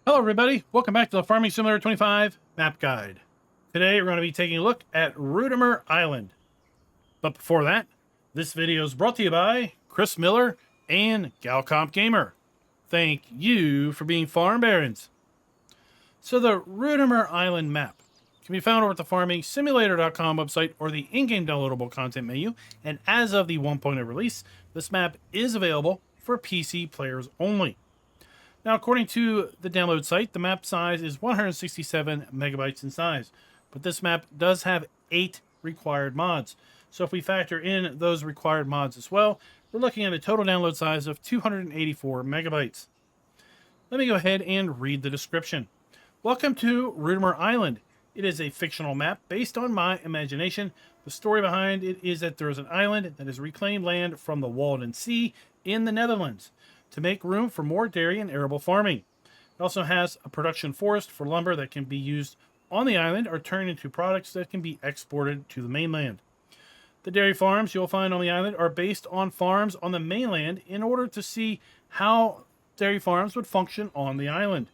Hello everybody, welcome back to the Farming Simulator 25 map guide. Today we're going to be taking a look at Rottumer Island. But before that, this video is brought to you by Chris Miller and Galcomp Gamer. Thank you for being farm barons. So the Rottumer Island map can be found over at the farmingsimulator.com website or the in-game downloadable content menu, and as of the 1.0 release, this map is available for PC players only. Now, according to the download site, the map size is 167 megabytes in size, but this map does have 8 required mods. So if we factor in those required mods as well, we're looking at a total download size of 284 megabytes. Let me go ahead and read the description. Welcome to Rottumer Island. It is a fictional map based on my imagination. The story behind it is that there is an island that has reclaimed land from the Wadden Sea in the Netherlands to make room for more dairy and arable farming. It also has a production forest for lumber that can be used on the island or turned into products that can be exported to the mainland. The dairy farms you'll find on the island are based on farms on the mainland in order to see how dairy farms would function on the island.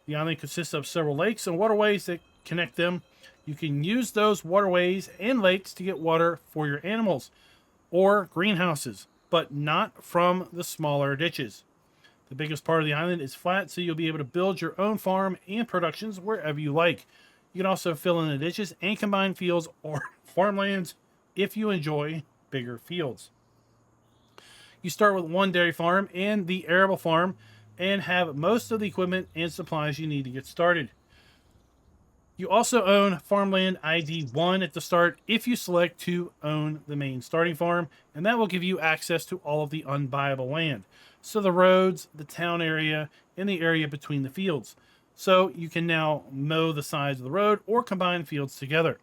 The island consists of several lakes and waterways that connect them. You can use those waterways and lakes to get water for your animals or greenhouses, but not from the smaller ditches. The biggest part of the island is flat, so you'll be able to build your own farm and productions wherever you like. You can also fill in the ditches and combine fields or farmlands if you enjoy bigger fields. You start with one dairy farm and the arable farm and have most of the equipment and supplies you need to get started. You also own Farmland ID 1 at the start if you select to own the main starting farm, and that will give you access to all of the unbuyable land. So the roads, the town area, and the area between the fields. So you can now mow the sides of the road or combine fields together.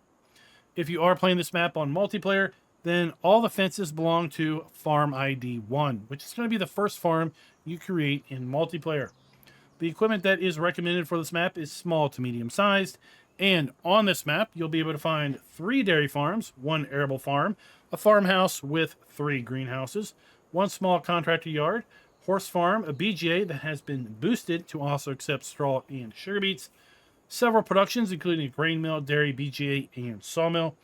If you are playing this map on multiplayer, then all the fences belong to Farm ID 1, which is going to be the first farm you create in multiplayer. The equipment that is recommended for this map is small to medium sized. And on this map, you'll be able to find 3 dairy farms, 1 arable farm, a farmhouse with 3 greenhouses, 1 small contractor yard, horse farm, a BGA that has been boosted to also accept straw and sugar beets, several productions including a grain mill, dairy, BGA, and sawmill,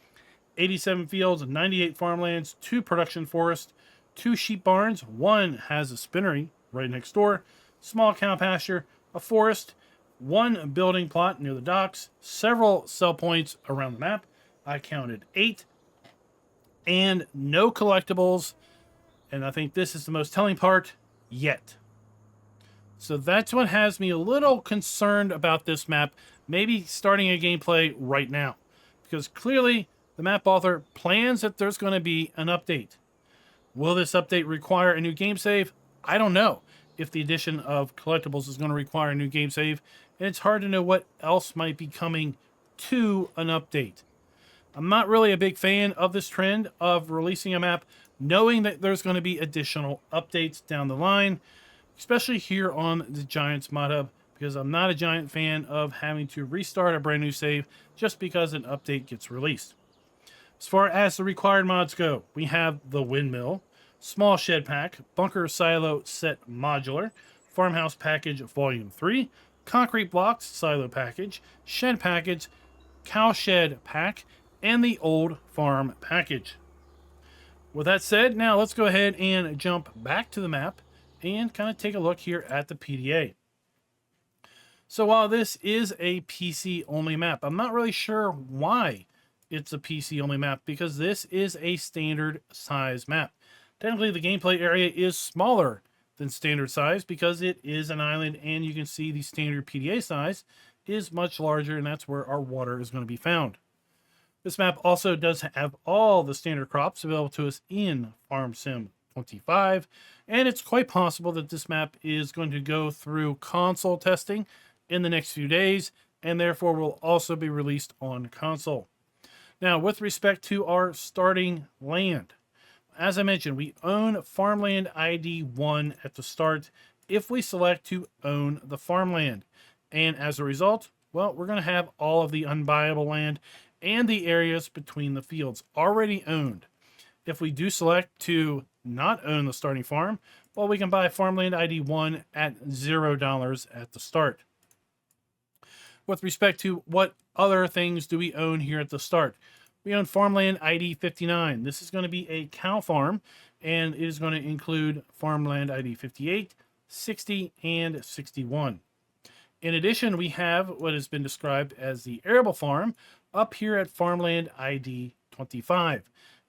87 fields, 98 farmlands, 2 production forests, 2 sheep barns, 1 has a spinnery right next door, small cow pasture, a forest, 1 building plot near the docks, several sell points around the map. I counted 8. And no collectibles. And I think this is the most telling part yet. So that's what has me a little concerned about this map. Maybe starting a gameplay right now. Because clearly the map author plans that there's going to be an update. Will this update require a new game save? I don't know if the addition of collectibles is going to require a new game save, and it's hard to know what else might be coming to an update. I'm not really a big fan of this trend of releasing a map knowing that there's going to be additional updates down the line, especially here on the Giants mod hub, because I'm not a Giant fan of having to restart a brand new save just because an update gets released. As far as the required mods go, we have the windmill, small shed pack, bunker silo set modular, farmhouse package volume 3, concrete blocks silo package, shed package, cow shed pack, and the old farm package. With that said, now let's go ahead and jump back to the map and kind of take a look here at the PDA. So while this is a PC only map, I'm not really sure why it's a PC only map, because this is a standard size map. Technically, the gameplay area is smaller than standard size because it is an island, and you can see the standard PDA size is much larger, and that's where our water is going to be found. This map also does have all the standard crops available to us in Farm Sim 25, and it's quite possible that this map is going to go through console testing in the next few days, and therefore will also be released on console. Now, with respect to our starting land, as I mentioned, we own Farmland ID 1 at the start if we select to own the farmland. And as a result, well, we're going to have all of the unbuyable land and the areas between the fields already owned. If we do select to not own the starting farm, well, we can buy Farmland ID 1 at $0 at the start. With respect to what other things do we own here at the start, we own farmland ID 59. This is going to be a cow farm, and it is going to include farmland ID 58, 60, and 61. In addition, we have what has been described as the arable farm up here at farmland ID 25.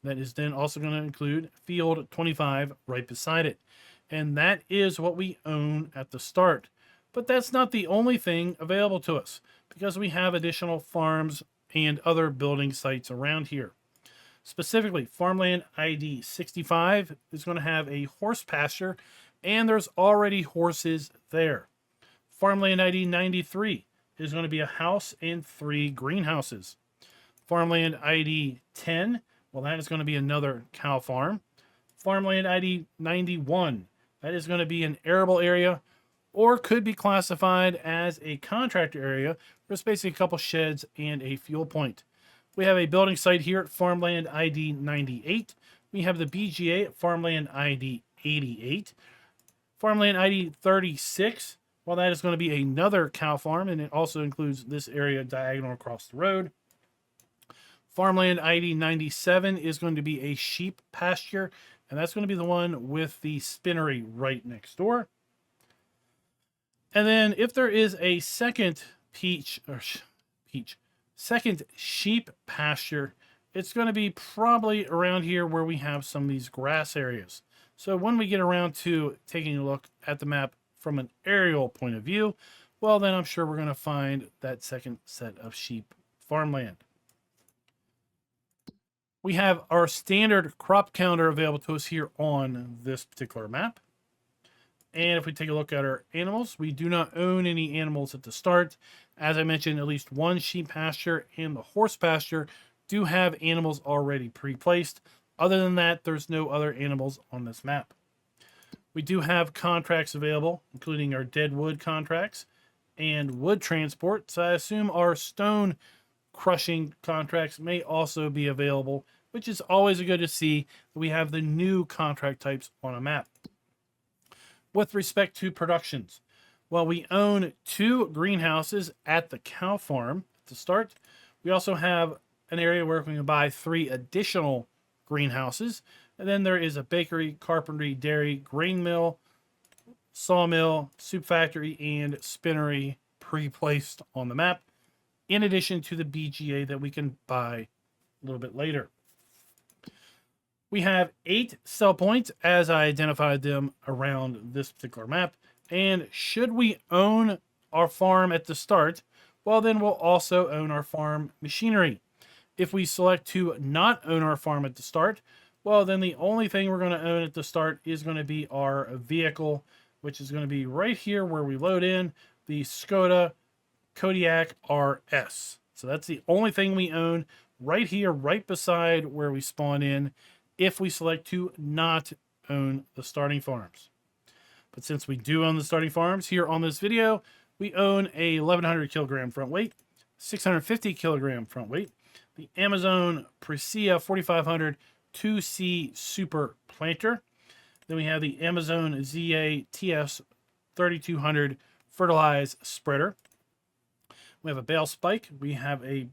That is then also going to include field 25 right beside it. And that is what we own at the start. But that's not the only thing available to us, because we have additional farms and other building sites around here. Specifically, farmland ID 65 is going to have a horse pasture, and there's already horses there. Farmland ID 93 is going to be a house and 3 greenhouses. Farmland ID 10, well, that is going to be another cow farm. Farmland ID 91, that is going to be an arable area, or could be classified as a contractor area. There's basically a couple sheds and a fuel point. We have a building site here at farmland ID 98. We have the BGA at farmland ID 88. Farmland ID 36, well, that is going to be another cow farm, and it also includes this area diagonal across the road. Farmland ID 97 is going to be a sheep pasture, and that's going to be the one with the spinnery right next door. And then if there is a second second sheep pasture, it's going to be probably around here where we have some of these grass areas. So when we get around to taking a look at the map from an aerial point of view, well, then I'm sure we're going to find that second set of sheep farmland. We have our standard crop counter available to us here on this particular map. And if we take a look at our animals, we do not own any animals at the start. As I mentioned, at least one sheep pasture and the horse pasture do have animals already pre-placed. Other than that, there's no other animals on this map. We do have contracts available, including our dead wood contracts and wood transport. So I assume our stone crushing contracts may also be available, which is always good to see that we have the new contract types on a map. With respect to productions, well, we own 2 greenhouses at the cow farm to start. We also have an area where we can buy 3 additional greenhouses. And then there is a bakery, carpentry, dairy, grain mill, sawmill, soup factory, and spinnery pre-placed on the map, in addition to the BGA that we can buy a little bit later. We have 8 sell points as I identified them around this particular map. And should we own our farm at the start, well, then we'll also own our farm machinery. If we select to not own our farm at the start, well, then the only thing we're going to own at the start is going to be our vehicle, which is going to be right here where we load in the Skoda Kodiaq RS. So that's the only thing we own right here, right beside where we spawn in, if we select to not own the starting farms. But since we do own the starting farms here on this video, we own a 1,100 kilogram front weight, 650 kilogram front weight, the Amazon Presea 4500 2C Super Planter. Then we have the Amazon ZA TS 3200 Fertilize Spreader. We have a bale spike. We have a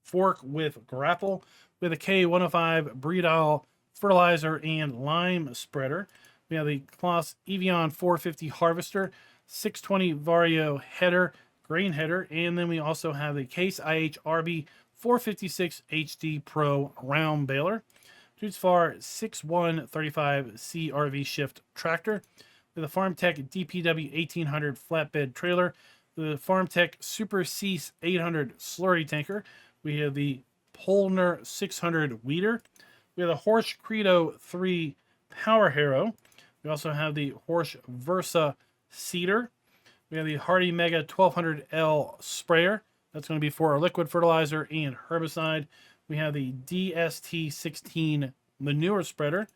fork with grapple. We have a K105 Breedal fertilizer and lime spreader. We have the Kloss Evian 450 harvester, 620 Vario header, grain header, and then we also have the Case IH RB 456 HD Pro round baler. Dudesfar 6135 CRV shift tractor. We have the FarmTech DPW 1800 flatbed trailer. The FarmTech Super Cease 800 slurry tanker. We have the Polner 600 weeder. We have the Horsch Credo 3 power harrow. We also have the Horsch Versa seeder. We have the Hardy Mega 1200L sprayer. That's going to be for our liquid fertilizer and herbicide. We have the DST16 manure spreader.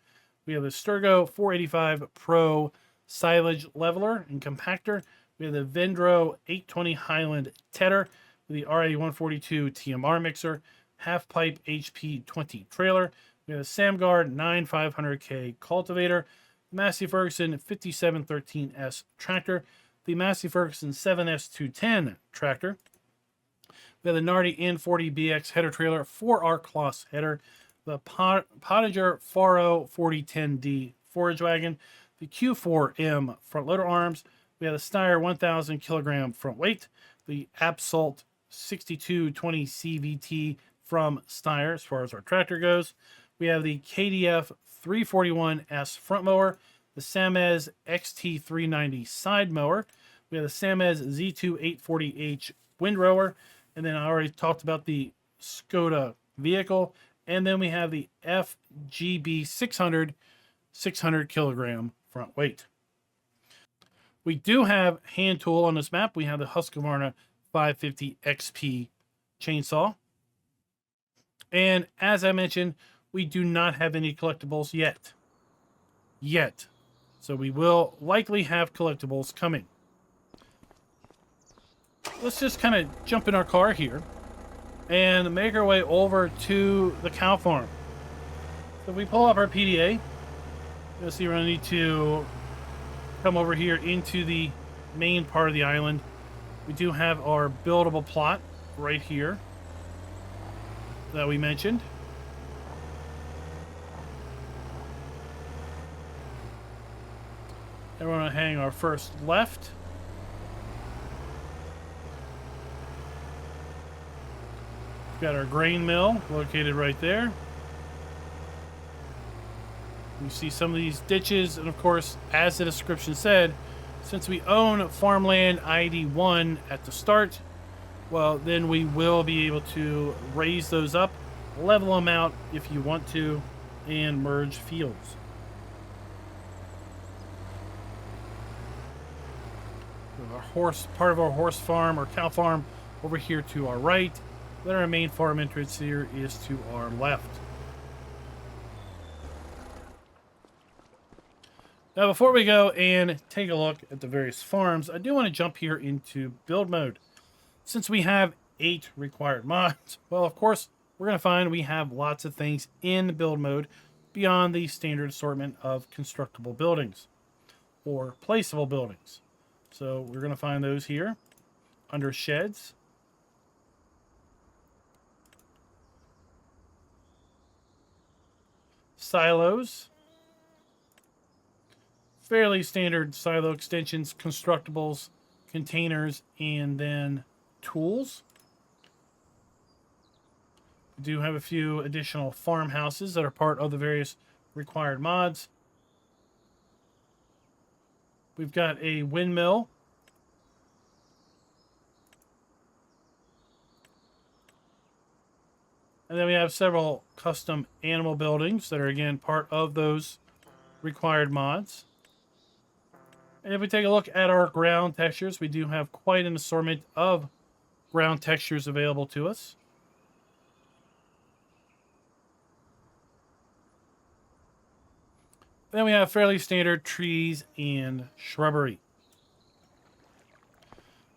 We have the Sturgo 485 Pro silage leveler and compactor. We have the Vendro 820 Highland tedder. The RA142 TMR mixer. Half pipe HP 20 trailer. We have a Samgard 9500K cultivator. Massey Ferguson 5713S tractor. The Massey Ferguson 7S210 tractor. We have the Nardi N40BX header trailer for our Kloss header. The Pottinger Faro 4010D forage wagon. The Q4M front loader arms. We have the Steyr 1000 kilogram front weight. The Absolt 6220 CVT from Steyr as far as our tractor goes. We have the KDF 341S front mower. The Samez XT390 side mower. We have the Samez Z2 840H windrower. And then I already talked about the Skoda vehicle. And then we have the FGB 600 kilogram front weight. We do have hand tool on this map. We have the Husqvarna 550 XP chainsaw. And as I mentioned, we do not have any collectibles yet. So we will likely have collectibles coming. Let's just kind of jump in our car here and make our way over to the cow farm. So if we pull up our PDA, you'll see we're going to need to come over here into the main part of the island. We do have our buildable plot right here that we mentioned. And we're going to hang our first left. We've got our grain mill located right there. You see some of these ditches, and of course, as the description said, since we own farmland ID 1 at the start, well, then we will be able to raise those up, level them out if you want to, and merge fields. Part of our horse farm or cow farm over here to our right. Then our main farm entrance here is to our left. Now, before we go and take a look at the various farms, I do want to jump here into build mode. Since we have 8 required mods, well, of course, we're going to find we have lots of things in build mode beyond the standard assortment of constructible buildings or placeable buildings. So we're going to find those here under sheds. Silos. Fairly standard silo extensions, constructibles, containers, and then tools. We do have a few additional farmhouses that are part of the various required mods. We've got a windmill. And then we have several custom animal buildings that are, again, part of those required mods. And if we take a look at our ground textures, we do have quite an assortment of ground textures available to us. Then we have fairly standard trees and shrubbery.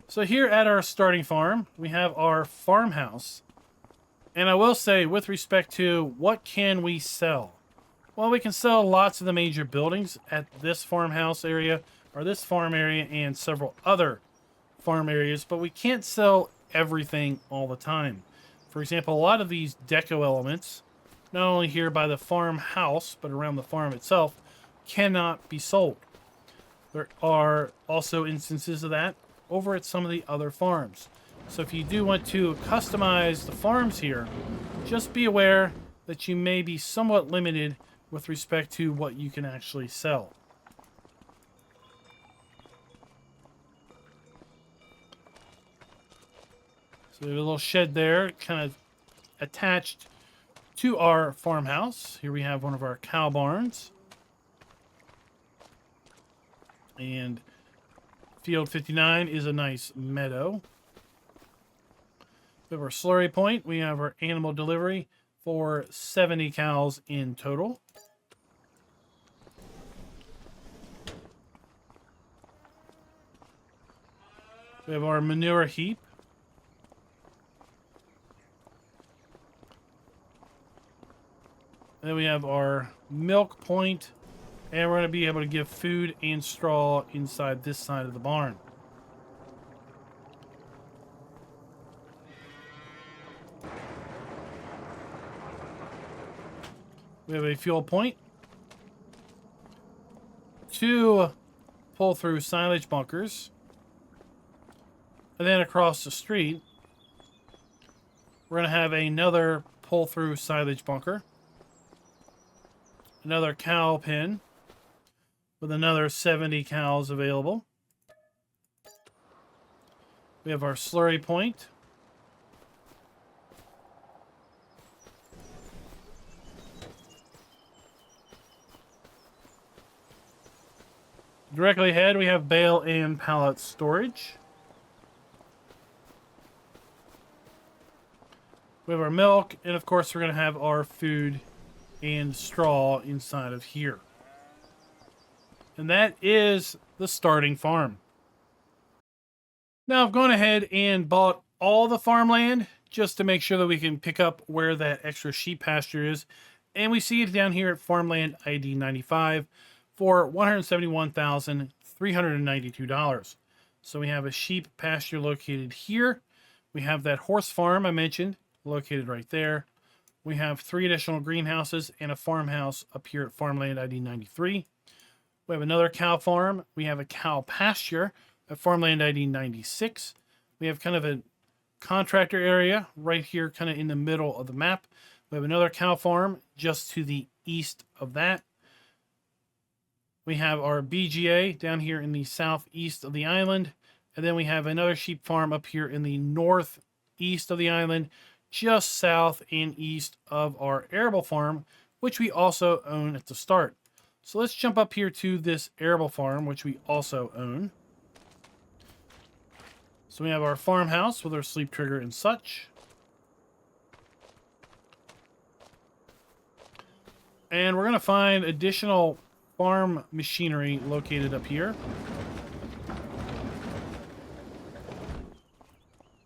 So here at our starting farm, we have our farmhouse. And I will say, with respect to what can we sell? Well, we can sell lots of the major buildings at this farmhouse area, or this farm area, and several other farm areas, but we can't sell everything all the time. For example, a lot of these deco elements, not only here by the farmhouse, but around the farm itself, cannot be sold. There are also instances of that over at some of the other farms. So if you do want to customize the farms here, just be aware that you may be somewhat limited with respect to what you can actually sell. So we have a little shed there, kind of attached to our farmhouse. Here we have one of our cow barns. And field 59 is a nice meadow. We have our slurry point. We have our animal delivery for 70 cows in total. We have our manure heap. And then we have our milk point. And we're going to be able to give food and straw inside this side of the barn. We have a fuel point. 2 pull-through silage bunkers. And then across the street, we're going to have another pull-through silage bunker. Another cow pen with another 70 cows available. We have our slurry point. Directly ahead, we have bale and pallet storage. We have our milk, and of course, we're going to have our food and straw inside of here. And that is the starting farm. Now, I've gone ahead and bought all the farmland just to make sure that we can pick up where that extra sheep pasture is. And we see it down here at farmland ID 95 for $171,392. So we have a sheep pasture located here. We have that horse farm I mentioned located right there. We have 3 additional greenhouses and a farmhouse up here at farmland ID 93. We have another cow farm. We have a cow pasture at farmland ID 96. We have kind of a contractor area right here, kind of in the middle of the map. We have another cow farm just to the east of that. We have our BGA down here in the southeast of the island. And then we have another sheep farm up here in the northeast of the island, just south and east of our arable farm, which we also own at the start. So let's jump up here to this arable farm, which we also own. So we have our farmhouse with our sleep trigger and such. And we're going to find additional farm machinery located up here.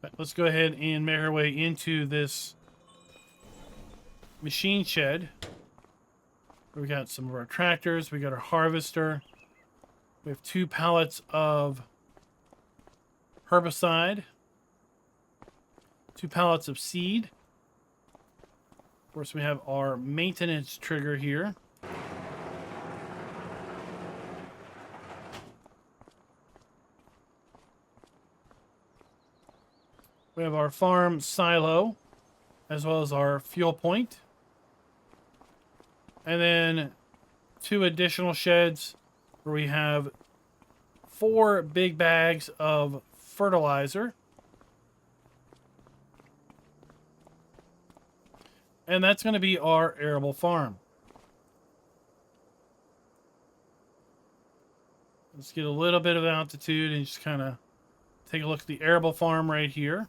But let's go ahead and make our way into this machine shed. We got some of our tractors. We got our harvester. We have 2 pallets of herbicide. 2 pallets of seed. Of course, we have our maintenance trigger here. We have our farm silo, as well as our fuel point. And then 2 additional sheds where we have 4 big bags of fertilizer. And that's going to be our arable farm. Let's get a little bit of altitude and just kind of take a look at the arable farm right here.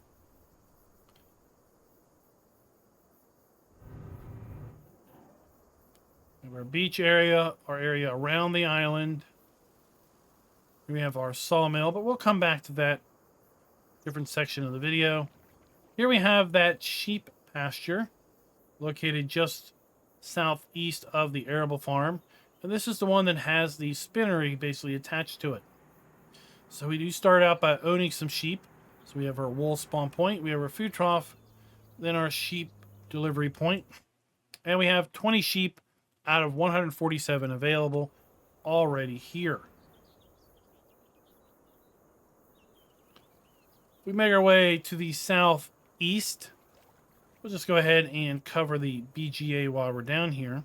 We have our beach area, our area around the island. We have our sawmill, but we'll come back to that different section of the video. Here we have that sheep pasture located just southeast of the arable farm. And this is the one that has the spinnery basically attached to it. So we do start out by owning some sheep. So we have our wool spawn point, we have our food trough, then our sheep delivery point. And we have 20 sheep out of 147 available already here. We make our way to the southeast. We'll just go ahead and cover the BGA while we're down here.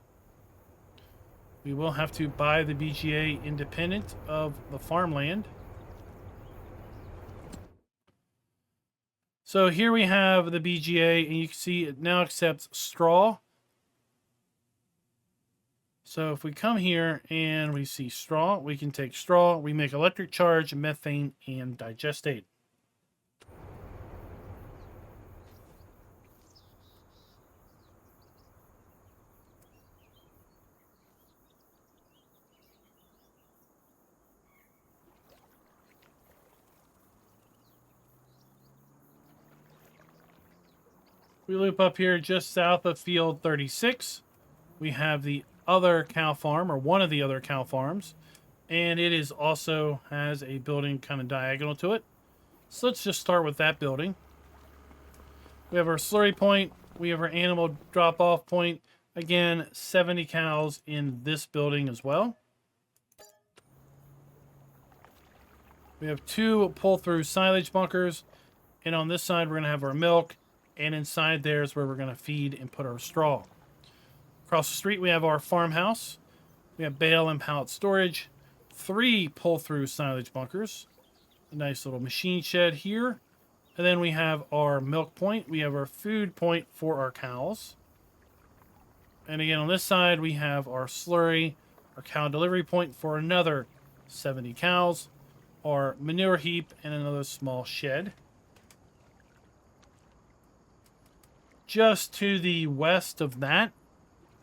We will have to buy the BGA independent of the farmland. So here we have the BGA, and you can see it now accepts straw. So if we come here and we see straw, we can take straw. We make electric charge, methane, and digestate. We loop up here just south of field 36. We have the other cow farm, or one of the other cow farms, and it is also has a building kind of diagonal to it. So let's just start with that building. We have our slurry point, we have our animal drop-off point, Again, 70 cows in this building as well. We have 2 pull-through silage bunkers. And on this side, we're going to have our milk. And inside there is where we're going to feed and put our straw. Across the street, we have our farmhouse. We have bale and pallet storage. 3 pull-through silage bunkers. A nice little machine shed here. And then we have our milk point. We have our food point for our cows. And again, on this side, we have our slurry, our cow delivery point for another 70 cows, our manure heap, and another small shed. Just to the west of that,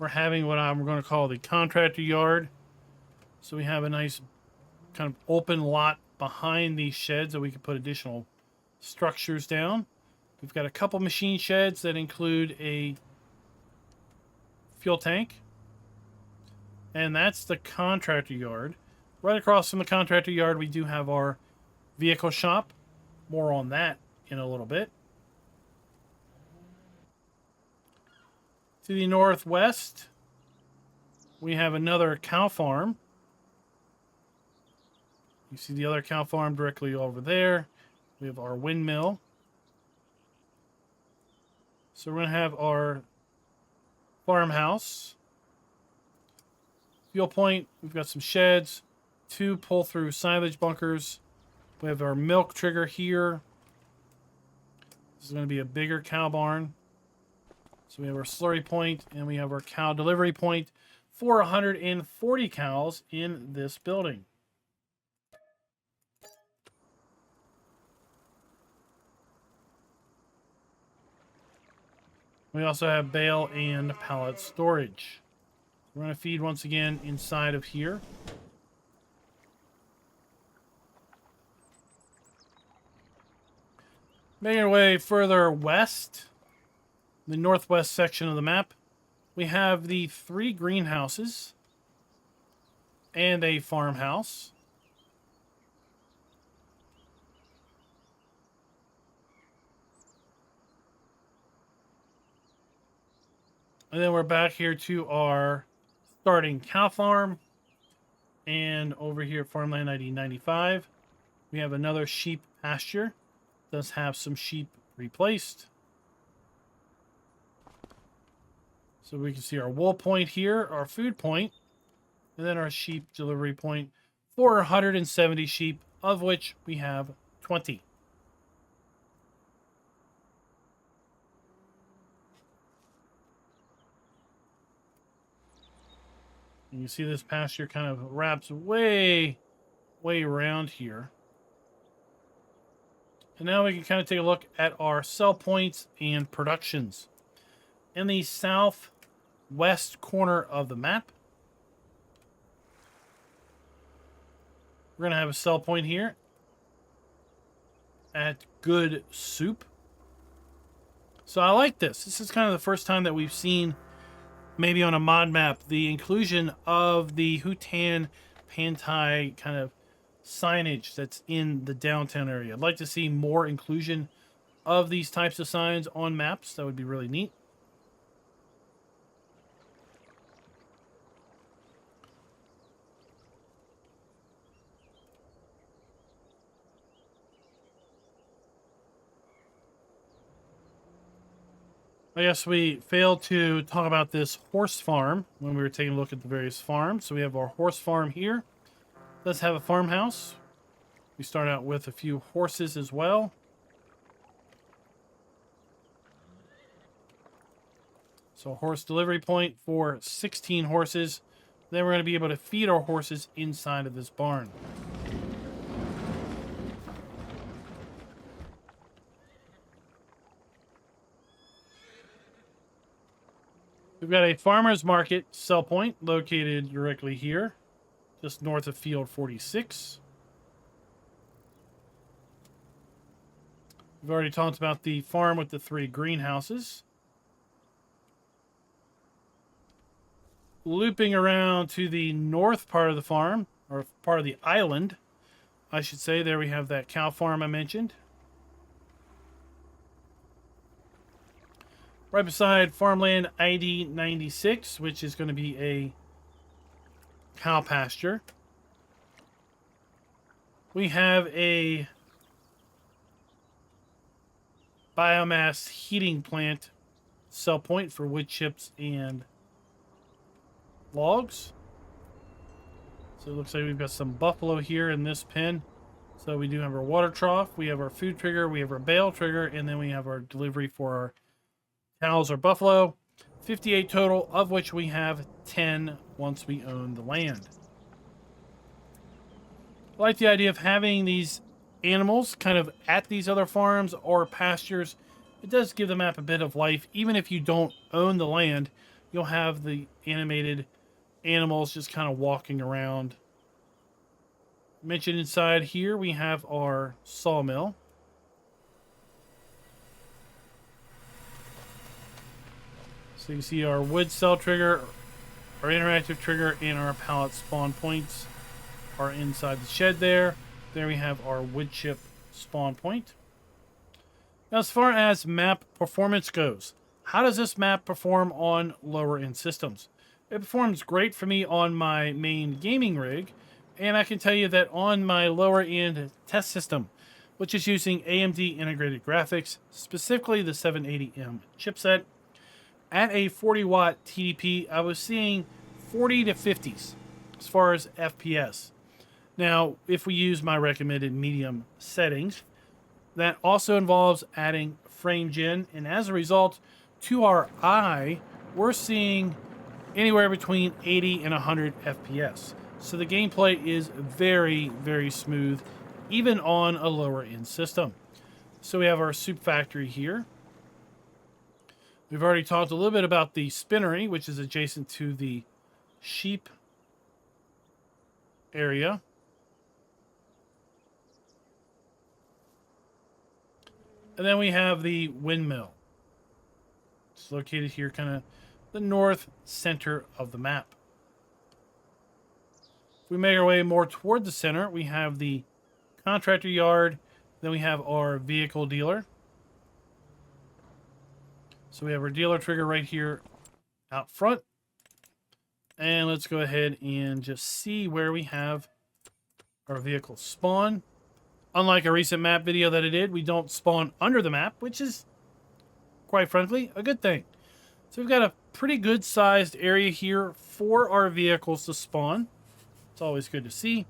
we're having what I'm going to call the contractor yard. So we have a nice kind of open lot behind these sheds that we can put additional structures down. We've got a couple machine sheds that include a fuel tank. And that's the contractor yard. Right across from the contractor yard, we do have our vehicle shop. More on that in a little bit. To the northwest, we have another cow farm. You see the other cow farm directly over there. We have our windmill. So we're going to have our farmhouse. Fuel point, we've got some sheds, 2 pull-through silage bunkers. We have our milk trigger here. This is going to be a bigger cow barn. So we have our slurry point, and we have our cow delivery point for 140 cows in this building. We also have bale and pallet storage. We're going to feed once again inside of here. Making our way further west, the northwest section of the map, we have the 3 greenhouses and a farmhouse. And then we're back here to our starting cow farm. And over here at Farmland ID 95, we have another sheep pasture. Does have some sheep replaced. So we can see our wool point here, our food point, and then our sheep delivery point for 170 sheep, of which we have 20. And you see this pasture kind of wraps way around here. And now we can kind of take a look at our sell points and productions. In the southwest corner of the map, we're going to have a sell point here at Good Soup. So I like this. This is kind of the first time that we've seen, maybe on a mod map, the inclusion of the Hutan Pantai kind of signage that's in the downtown area. I'd like to see more inclusion of these types of signs on maps. That would be really neat. I guess we failed to talk about this horse farm when we were taking a look at the various farms. So we have our horse farm here. Let's have a farmhouse. We start out with a few horses as well. So a horse delivery point for 16 horses. Then we're going to be able to feed our horses inside of this barn. We've got a farmer's market sell point located directly here, just north of field 46. We've already talked about the farm with the 3 greenhouses. Looping around to the north part of the farm, or part of the island, I should say, there we have that cow farm I mentioned. right beside farmland ID 96, which is going to be a cow pasture. We have a biomass heating plant sell point for wood chips and logs. So it looks like we've got some buffalo here in this pen. So we do have our water trough, we have our food trigger, we have our bale trigger, and then we have our delivery for our cows or buffalo. 58 total, of which we have 10 once we own the land. I like the idea of having these animals kind of at these other farms or pastures. It does give the map a bit of life. Even if you don't own the land, you'll have the animated animals just kind of walking around. Mentioned inside here, we have our sawmill. So you can see our wood cell trigger, our interactive trigger, and our pallet spawn points are inside the shed there. There we have our wood chip spawn point. Now, as far as map performance goes, how does this map perform on lower end systems? It performs great for me on my main gaming rig, and I can tell you that on my lower end test system, which is using AMD integrated graphics, specifically the 780M chipset, at a 40 watt TDP, I was seeing 40 to 50s as far as FPS. Now, if we use my recommended medium settings, that also involves adding frame gen, and as a result, to our eye, we're seeing anywhere between 80 and 100 FPS. So the gameplay is very, very smooth, even on a lower end system. So we have our soup factory here. We've already talked a little bit about the spinnery, which is adjacent to the sheep area. And then we have the windmill. It's located here, kind of the north center of the map. If we make our way more toward the center, we have the contractor yard. Then we have our vehicle dealer. So we have our dealer trigger right here out front. And let's go ahead and just see where we have our vehicle spawn. Unlike a recent map video that I did, we don't spawn under the map, which is, quite frankly, a good thing. So we've got a pretty good sized area here for our vehicles to spawn. It's always good to see.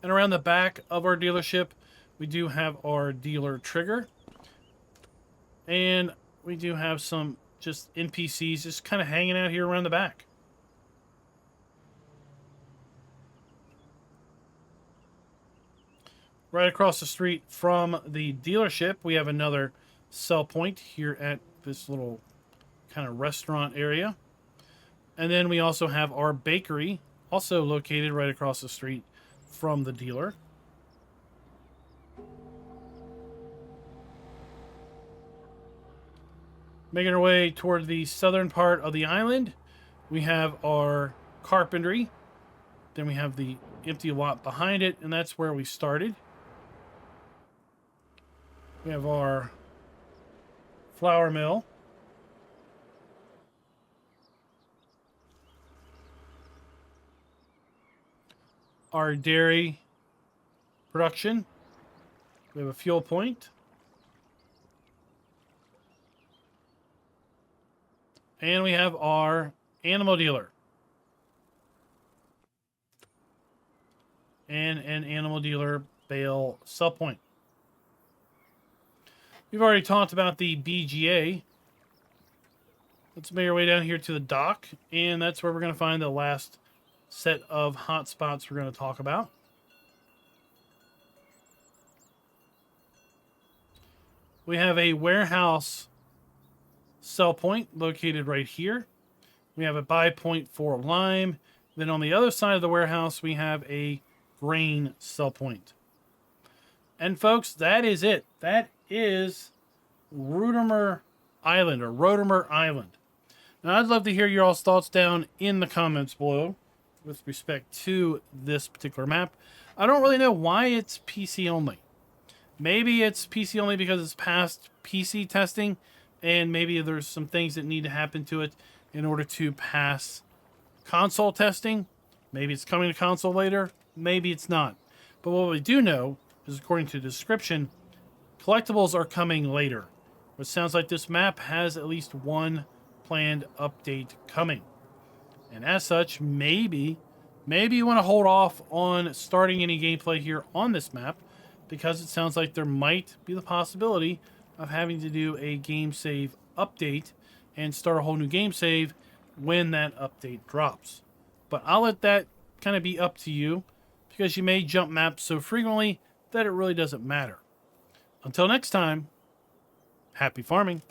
And around the back of our dealership, we do have our dealer trigger. And we do have some just NPCs just kind of hanging out here around the back. Right across the street from the dealership, we have another sell point here at this little kind of restaurant area. And then we also have our bakery, also located right across the street from the dealer. Making our way toward the southern part of the island, we have our carpentry. Then we have the empty lot behind it, and that's where we started. We have our flour mill. Our dairy production. We have a fuel point. And we have our animal dealer. And an animal dealer bale sell point. We've already talked about the BGA. Let's make our way down here to the dock, and that's where we're going to find the last set of hotspots we're going to talk about. We have a warehouse sell point located right here. We have a buy point for lime. Then on the other side of the warehouse, we have a grain sell point. And folks, that is it. That is Rottumer Island, or Rottumer Island. Now, I'd love to hear your all's thoughts down in the comments below with respect to this particular map. I don't really know why it's PC only. Maybe it's PC only because it's past PC testing and maybe there's some things that need to happen to it in order to pass console testing. Maybe it's coming to console later, maybe it's not. But what we do know is, according to the description, collectibles are coming later. It sounds like this map has at least one planned update coming. And as such, maybe you want to hold off on starting any gameplay here on this map, because it sounds like there might be the possibility of having to do a game save update and start a whole new game save when that update drops. But I'll let that kind of be up to you, because you may jump maps so frequently that it really doesn't matter. Until next time, happy farming.